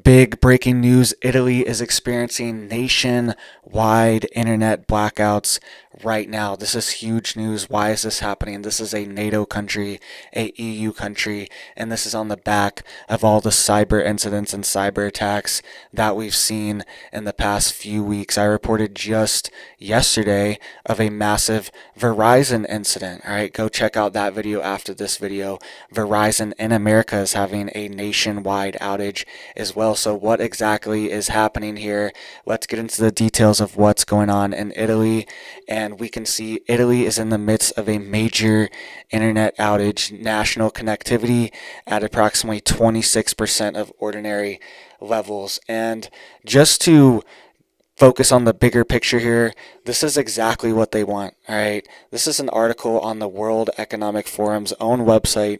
Big breaking news, Italy is experiencing nationwide internet blackouts right now. This is huge news. Why is this happening? This is a NATO country, a EU country, and this is on the back of all the cyber incidents and cyber attacks that we've seen in the past few weeks. I reported just yesterday of a massive Verizon incident. All right, go check out that video after this video. Verizon in America is having a nationwide outage as well. So what exactly is happening here? Let's get into the details of what's going on in Italy. And we can see Italy is in the midst of a major internet outage, national connectivity at approximately 26% of ordinary levels. And just to focus on the bigger picture here, this is exactly what they want. All right, this is an article on the World Economic Forum's own website,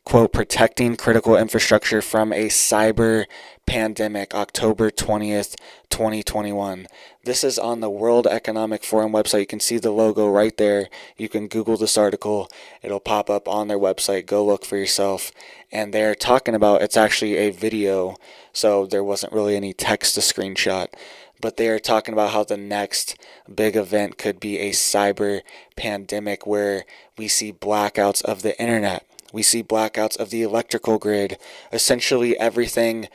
quote, protecting critical infrastructure from a cyber pandemic, October 20th, 2021. This is on the World Economic Forum website. You can see the logo right there. You can Google this article. It'll pop up on their website. Go look for yourself. And they're talking about, it's actually a video, so there wasn't really any text to screenshot. But they are talking about how the next big event could be a cyber pandemic where we see blackouts of the internet. We see blackouts of the electrical grid. Essentially everything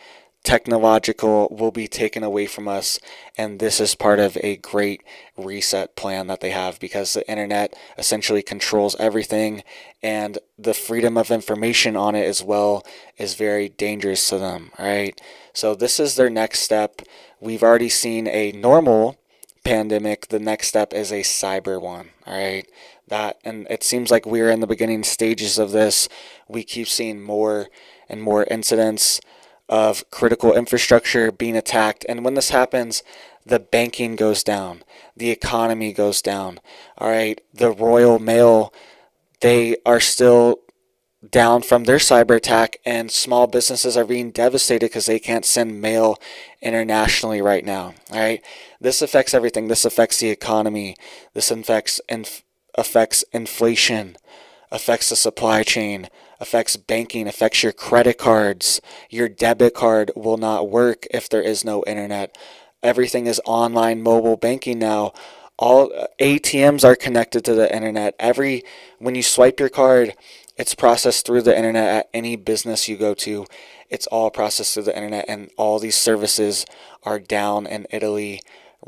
technological will be taken away from us, and this is part of a great reset plan that they have, because the internet essentially controls everything, and the freedom of information on it as well is very dangerous to them. All right, so this is their next step. We've already seen a normal pandemic. The next step is a cyber one. All right, and it seems like we're in the beginning stages of this. We keep seeing more and more incidents of critical infrastructure being attacked, and when this happens, the banking goes down, the economy goes down. All right, the Royal Mail, they are still down from their cyber attack, and small businesses are being devastated because they can't send mail internationally right now. All right, this affects everything. This affects the economy. This affects inflation, affects the supply chain, affects banking, affects your credit cards. Your debit card will not work if there is no internet. Everything is online mobile banking now. All ATMs are connected to the internet. When you swipe your card, it's processed through the internet at any business you go to. It's all processed through the internet, and all these services are down in Italy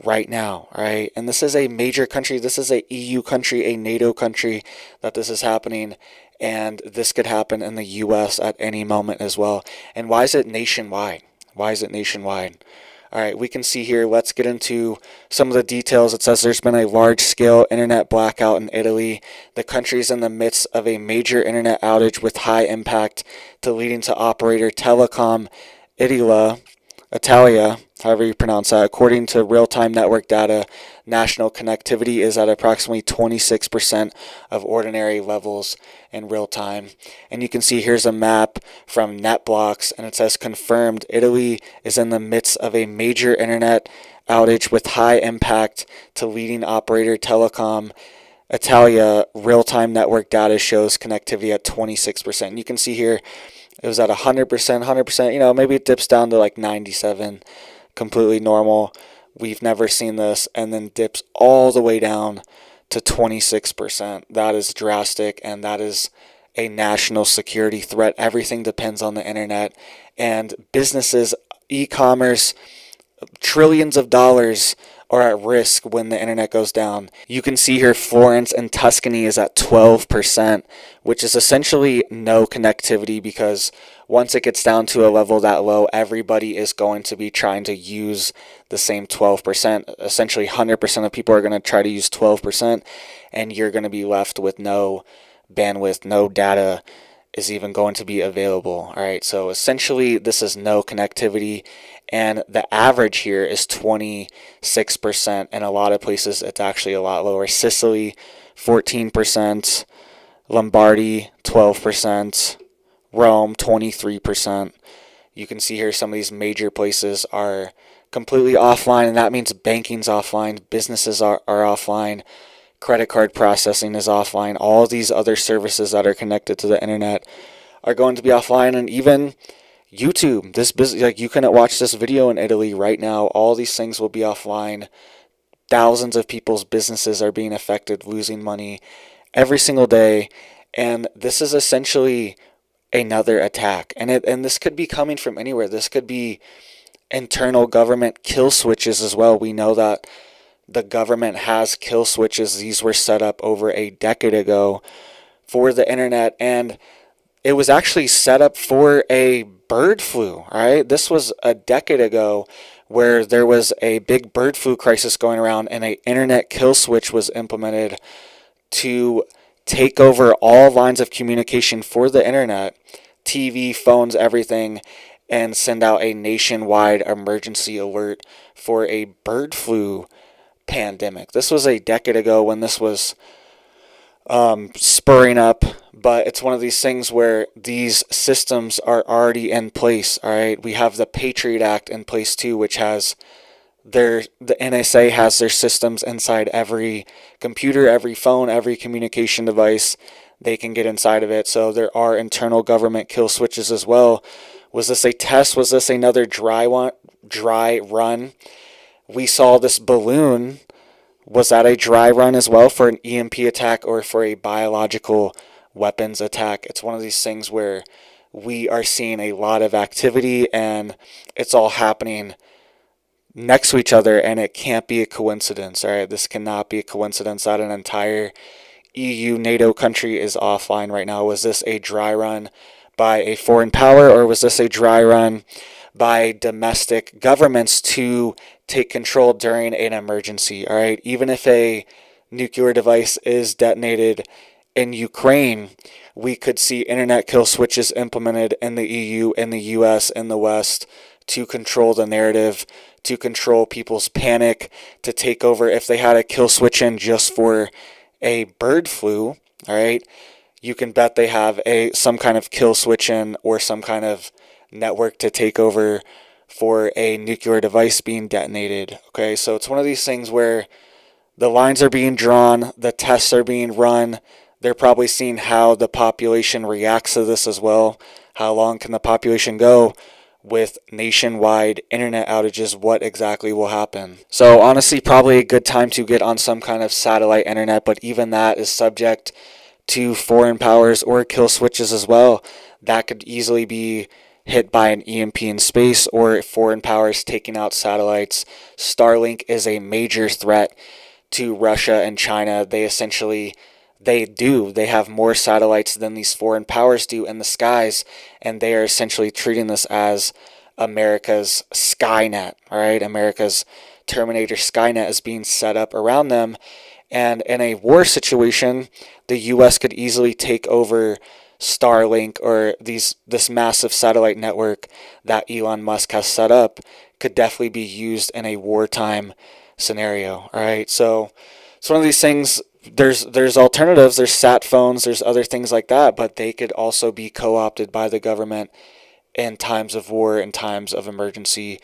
right now, right? And this is a major country. This is a EU country, a NATO country that this is happening, and this could happen in the US at any moment as well. And why is it nationwide? Why is it nationwide? All right, we can see here, let's get into some of the details. It says there's been a large-scale internet blackout in Italy. The country is in the midst of a major internet outage with high impact leading to operator Telecom Italia, however you pronounce that. According to real-time network data, national connectivity is at approximately 26% of ordinary levels in real time. And you can see here's a map from NetBlocks, and it says confirmed Italy is in the midst of a major internet outage with high impact to leading operator Telecom Italia. Real-time network data shows connectivity at 26%. You can see here it was at 100%, maybe it dips down to like 97, completely normal. We've never seen this, and then dips all the way down to 26%. That is drastic, and that is a national security threat. Everything depends on the internet, and businesses, e-commerce, trillions of dollars are at risk when the internet goes down. You can see here Florence and Tuscany is at 12%, which is essentially no connectivity, because once it gets down to a level that low, everybody is going to be trying to use the same 12%. Essentially 100% of people are going to try to use 12%, and you're going to be left with no bandwidth, no data is even going to be available. All right, so essentially this is no connectivity, and the average here is 26%. In a lot of places it's actually a lot lower. Sicily 14%, Lombardy 12%, Rome 23%. You can see here some of these major places are completely offline, and that means banking's offline, businesses are offline, credit card processing is offline. All these other services that are connected to the internet are going to be offline, and even YouTube, this business, like you couldn't watch this video in Italy right now. All these things will be offline. Thousands of people's businesses are being affected, losing money every single day. And this is essentially another attack. And this could be coming from anywhere. This could be internal government kill switches as well. We know that the government has kill switches. These were set up over a decade ago for the internet, and it was actually set up for a bird flu, all right? This was a decade ago where there was a big bird flu crisis going around, and an internet kill switch was implemented to take over all lines of communication for the internet, TV, phones, everything, and send out a nationwide emergency alert for a bird flu pandemic. This was a decade ago when this was spurring up, but it's one of these things where these systems are already in place. All right, we have the Patriot Act in place too, which has the NSA has their systems inside every computer, every phone, every communication device. They can get inside of it. So there are internal government kill switches as well. Was this a test? Was this another dry run? We saw this balloon. Was that a dry run as well for an EMP attack or for a biological weapons attack? It's one of these things where we are seeing a lot of activity and it's all happening next to each other, and it can't be a coincidence. All right, this cannot be a coincidence that an entire EU NATO country is offline right now. Was this a dry run by a foreign power, or was this a dry run by domestic governments to take control during an emergency? All right, even if a nuclear device is detonated in Ukraine, we could see internet kill switches implemented in the EU, in the US, in the West to control the narrative, to control people's panic, to take over. If they had a kill switch in just for a bird flu, all right, you can bet they have some kind of kill switch in or some kind of network to take over for a nuclear device being detonated. Okay, so it's one of these things where the lines are being drawn, the tests are being run. They're probably seeing how the population reacts to this as well. How long can the population go with nationwide internet outages? What exactly will happen? So honestly, probably a good time to get on some kind of satellite internet, but even that is subject to foreign powers or kill switches as well. That could easily be hit by an EMP in space or foreign powers taking out satellites. Starlink is a major threat to Russia and China. They have more satellites than these foreign powers do in the skies, and they are essentially treating this as America's Skynet. All right, America's Terminator Skynet is being set up around them, and in a war situation, the U.S. could easily take over Starlink or this massive satellite network that Elon Musk has set up. Could definitely be used in a wartime scenario. All right, so it's one of these things. There's alternatives. There's sat phones. There's other things like that, but they could also be co-opted by the government in times of war and times of emergency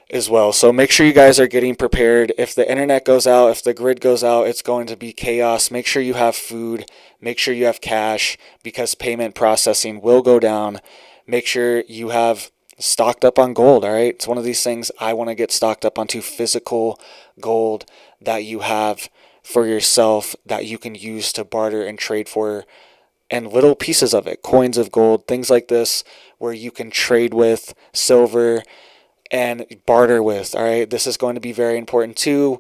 as well. So make sure you guys are getting prepared. If the internet goes out, if the grid goes out, it's going to be chaos. Make sure you have food. Make sure you have cash, because payment processing will go down. Make sure you have stocked up on gold. All right, it's one of these things I want to get stocked up onto, physical gold that you have for yourself that you can use to barter and trade for, and little pieces of it, coins of gold, things like this, where you can trade with silver and barter with. All right, this is going to be very important too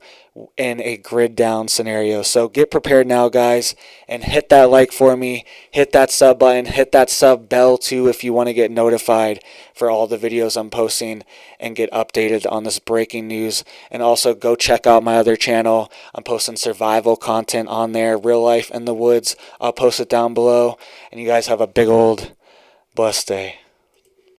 in a grid down scenario. So get prepared now, guys, and hit that like for me, hit that sub button, hit that sub bell too if you want to get notified for all the videos I'm posting and get updated on this breaking news. And also go check out my other channel. I'm posting survival content on there, real life in the woods. I'll post it down below, and you guys have a big old blessed day.